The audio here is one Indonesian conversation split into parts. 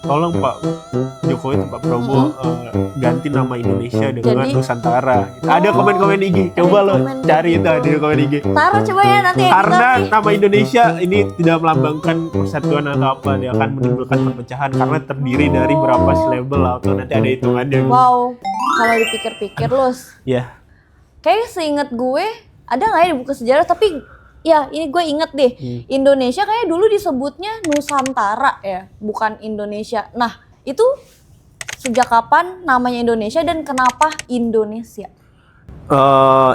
tolong Pak Jokowi atau Pak Prabowo ganti nama Indonesia dengan Jadi? Nusantara. Ada komen-komen IG, coba lo komen. cari itu ada komen IG. Taruh coba ya nanti Karena editor nih. nama Indonesia ini tidak melambangkan persatuan atau apa, dia akan menimbulkan perpecahan karena terdiri dari berapa syllable atau nanti ada hitungannya. Wow, kalau dipikir-pikir Lus, Ya, kayak seinget gue ada nggak ya di buku sejarah, tapi ya ini gue inget deh, Indonesia kayak dulu disebutnya Nusantara ya, bukan Indonesia. Nah itu sejak kapan namanya Indonesia dan kenapa Indonesia?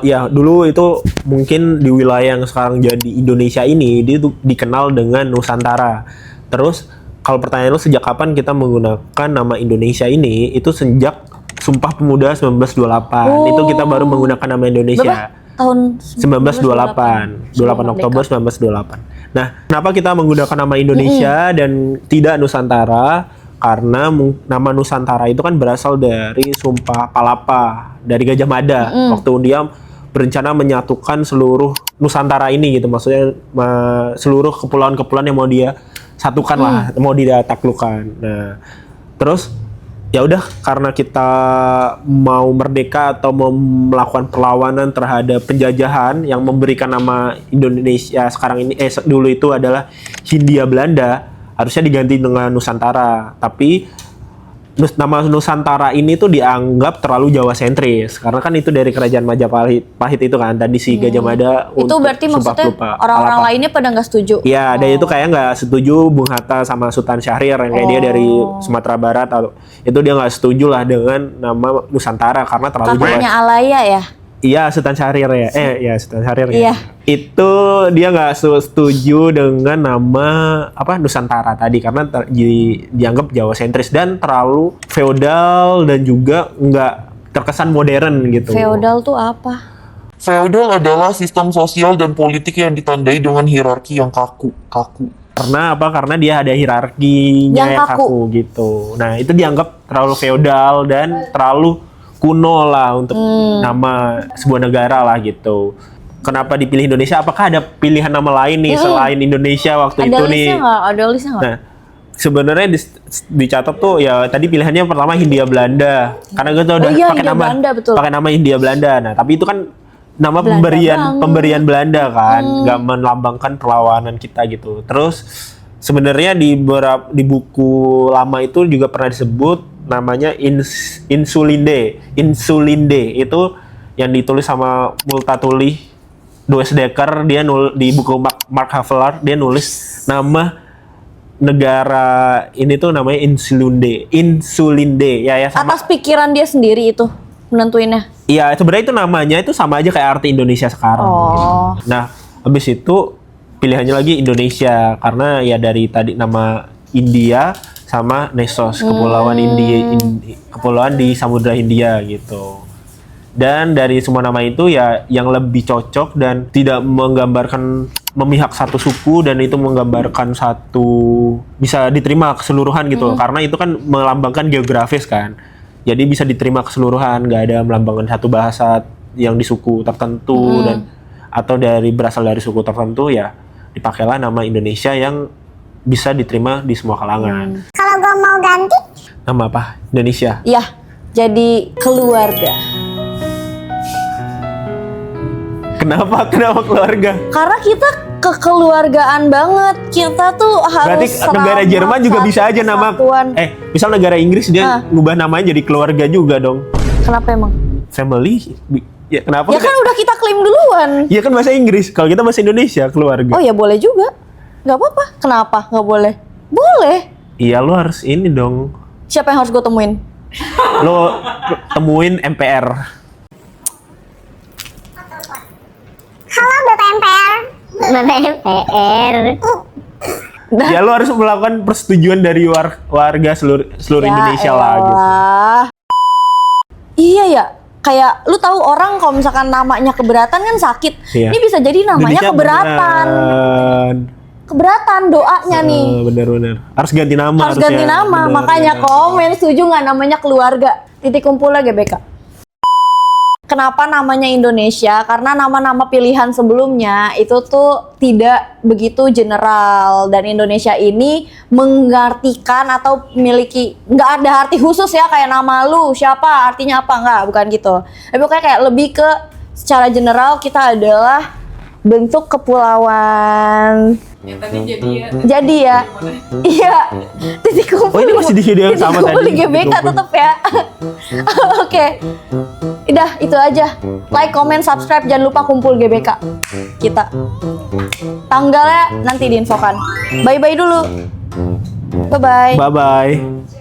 ya dulu itu mungkin di wilayah yang sekarang jadi Indonesia ini dia tuh dikenal dengan Nusantara. Terus kalau pertanyaan lo sejak kapan kita menggunakan nama Indonesia ini, itu sejak Sumpah Pemuda 1928. Itu kita baru menggunakan nama Indonesia. Berapa? Tahun 1928, 28 Oktober 1928. Nah, kenapa kita menggunakan nama Indonesia dan tidak Nusantara? Karena nama Nusantara itu kan berasal dari Sumpah Palapa dari Gajah Mada waktu dia berencana menyatukan seluruh Nusantara ini gitu, maksudnya seluruh kepulauan-kepulauan yang mau dia satukan lah, mau dia taklukkan. Nah, terus ya udah karena kita mau merdeka atau mau melakukan perlawanan terhadap penjajahan yang memberikan nama Indonesia sekarang ini dulu itu adalah Hindia Belanda, harusnya diganti dengan Nusantara. Tapi nama Nusantara ini tuh dianggap terlalu Jawa sentris karena kan itu dari kerajaan Majapahit itu kan tadi si Gajah Mada. Itu berarti maksudnya orang-orang lainnya pada nggak setuju? Iya, dan itu kayak nggak setuju Bung Hatta sama Sultan Syahrir yang kayak dia dari Sumatera Barat atau itu dia nggak setuju lah dengan nama Nusantara karena terlalu Katanya Alaya ya? Iya, Sultan Syahrir ya. Ya Sultan Syahrir ya. Iya. Itu dia nggak setuju dengan nama apa Nusantara tadi karena dianggap Jawa sentris dan terlalu feodal dan juga nggak terkesan modern gitu. Feodal tuh apa? Feodal adalah sistem sosial dan politik yang ditandai dengan hierarki yang kaku. Karena apa? Karena dia ada hierarkinya Yang yang kaku. kaku gitu. Nah, itu dianggap terlalu feodal dan terlalu kuno lah untuk nama sebuah negara lah gitu. Kenapa dipilih Indonesia? Apakah ada pilihan nama lain nih selain Indonesia waktu Ada itu listnya nih? nggak? Ada listnya nggak? Nah, sebenarnya dicatat tuh ya tadi pilihannya pertama Hindia Belanda. Karena gue tuh udah iya, pakai Hindia nama Belanda, betul. pakai nama Hindia Belanda. Nah, tapi itu kan nama Belanda banget. pemberian Belanda kan, nggak melambangkan perlawanan kita gitu. Terus sebenarnya di buku lama itu juga pernah disebut namanya Insulinde itu yang ditulis sama Multatuli Doesdeker. Dia di buku Mark Havelaar dia nulis nama negara ini tuh namanya Insulinde ya sama. Atas pikiran dia sendiri itu menentuinnya. Iya, sebenarnya itu namanya itu sama aja kayak arti Indonesia sekarang. Oh. Gitu. Nah, habis itu pilihannya lagi Indonesia karena ya dari tadi nama India sama Nessos, kepulauan kepulauan di Samudra Hindia gitu. Dan dari semua nama itu ya yang lebih cocok dan tidak menggambarkan memihak satu suku dan itu menggambarkan satu bisa diterima keseluruhan gitu. Karena itu kan melambangkan geografis kan. Jadi bisa diterima keseluruhan, nggak ada melambangkan satu bahasa yang di suku tertentu dan atau berasal dari suku tertentu ya dipakailah nama Indonesia yang bisa diterima di semua kalangan. Kalau gue mau ganti, Nama apa? Indonesia. Iya, jadi keluarga. Kenapa keluarga? Karena kita kekeluargaan banget. Kita tuh harus Berarti negara selamat, Jerman juga bisa satu aja nama kesatuan. misal negara Inggris dia ngubah namanya jadi keluarga juga dong. Kenapa emang? Family. Ya kenapa? Ya kan udah kita klaim duluan. Iya kan bahasa Inggris. Kalau kita bahasa Indonesia keluarga. Oh ya boleh juga. Gak apa-apa. Kenapa gak boleh? Boleh. Iya lo harus ini dong. Siapa yang harus gue temuin? Lo temuin MPR. halo Bapak MPR. Bapak MPR. Ya lo harus melakukan persetujuan dari warga seluruh Indonesia lah gitu. elah. Iya ya. Kayak lu tahu orang kalau misalkan namanya keberatan kan sakit. Iya. Ini bisa jadi namanya Indonesia keberatan. beneran. Keberatan doanya nih. Bener. Harus ganti nama. Harus ganti nama. Bener, Makanya bener. komen setuju nggak namanya keluarga. Titik kumpul lagi BK. kenapa namanya Indonesia? Karena nama-nama pilihan sebelumnya itu tuh tidak begitu general, dan Indonesia ini mengartikan atau memiliki, nggak ada arti khusus ya, kayak nama lu siapa artinya apa, nggak, bukan gitu. Tapi pokoknya kayak lebih ke secara general kita adalah bentuk kepulauan. Jadi ya, iya, titik kumpul. Oh, ini masih di video yang titik sama kumpul tadi, di GBK titik kumpul. tetep ya. Oke, udah itu aja. Like, comment, subscribe, jangan lupa kumpul GBK kita. Tanggalnya nanti diinfokan. Bye bye dulu. Bye bye. Bye bye.